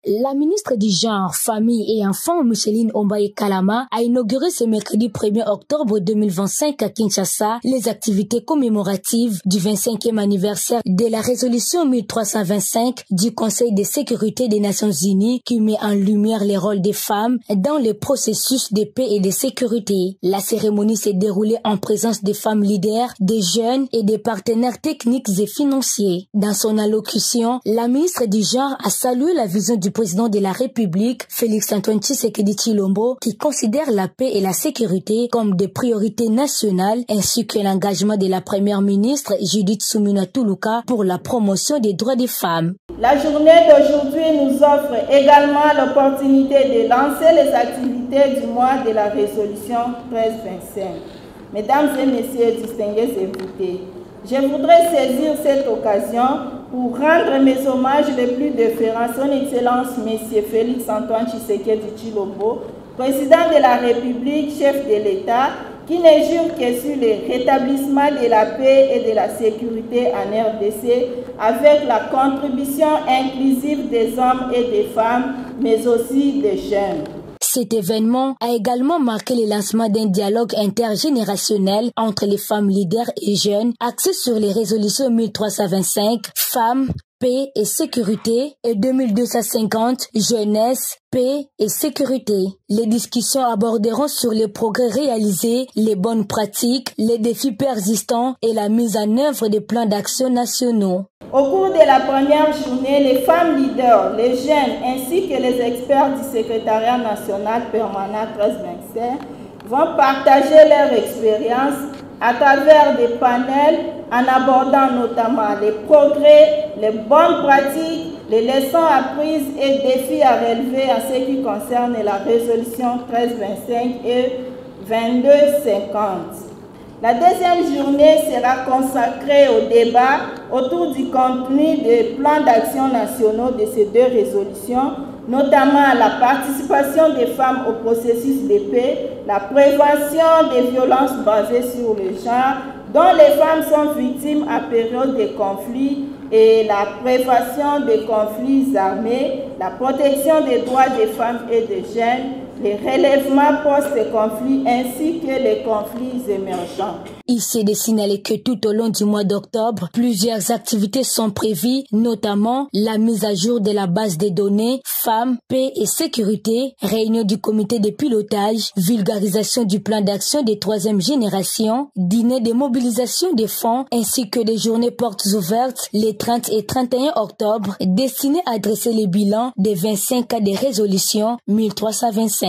La ministre du Genre, Famille et Enfants, Micheline Ombaye Kalama, a inauguré ce mercredi 1er octobre 2025 à Kinshasa les activités commémoratives du 25e anniversaire de la résolution 1325 du Conseil de sécurité des Nations Unies qui met en lumière les rôles des femmes dans le processus de paix et de sécurité. La cérémonie s'est déroulée en présence des femmes leaders, des jeunes et des partenaires techniques et financiers. Dans son allocution, la ministre du Genre a salué la vision du président de la République, Félix-Antoine Tshisekedi Tshilombo, qui considère la paix et la sécurité comme des priorités nationales, ainsi que l'engagement de la première ministre Judith Suminwa Tuluka pour la promotion des droits des femmes. La journée d'aujourd'hui nous offre également l'opportunité de lancer les activités du mois de la résolution 1325. Mesdames et messieurs distingués invités, je voudrais saisir cette occasion pour rendre mes hommages les plus déférents à son Excellence M. Félix-Antoine Tshisekedi Tshilombo, président de la République, chef de l'État, qui ne jure que sur le rétablissement de la paix et de la sécurité en RDC avec la contribution inclusive des hommes et des femmes, mais aussi des jeunes. Cet événement a également marqué le lancement d'un dialogue intergénérationnel entre les femmes leaders et jeunes axé sur les résolutions 1325, femmes, paix et sécurité et 2250, jeunesse, paix et sécurité. Les discussions aborderont sur les progrès réalisés, les bonnes pratiques, les défis persistants et la mise en œuvre des plans d'action nationaux. Au cours de la première journée, les femmes leaders, les jeunes ainsi que les experts du secrétariat national permanent 1325 vont partager leur expérience à travers des panels en abordant notamment les progrès, les bonnes pratiques, les leçons apprises et défis à relever en ce qui concerne la résolution 1325 et 2250. La deuxième journée sera consacrée au débat autour du contenu des plans d'action nationaux de ces deux résolutions, notamment la participation des femmes au processus de paix, la prévention des violences basées sur le genre, dont les femmes sont victimes à période de conflit, et la prévention des conflits armés, la protection des droits des femmes et des jeunes, les relèvements post-conflit ainsi que les conflits émergents. Il s'est de signaler que tout au long du mois d'octobre, plusieurs activités sont prévues, notamment la mise à jour de la base des données, femmes, paix et sécurité, réunion du comité de pilotage, vulgarisation du plan d'action des troisième génération, dîner de mobilisation des fonds, ainsi que des journées portes ouvertes les 30 et 31 octobre, destinées à dresser les bilans des 25 cas de résolution 1325.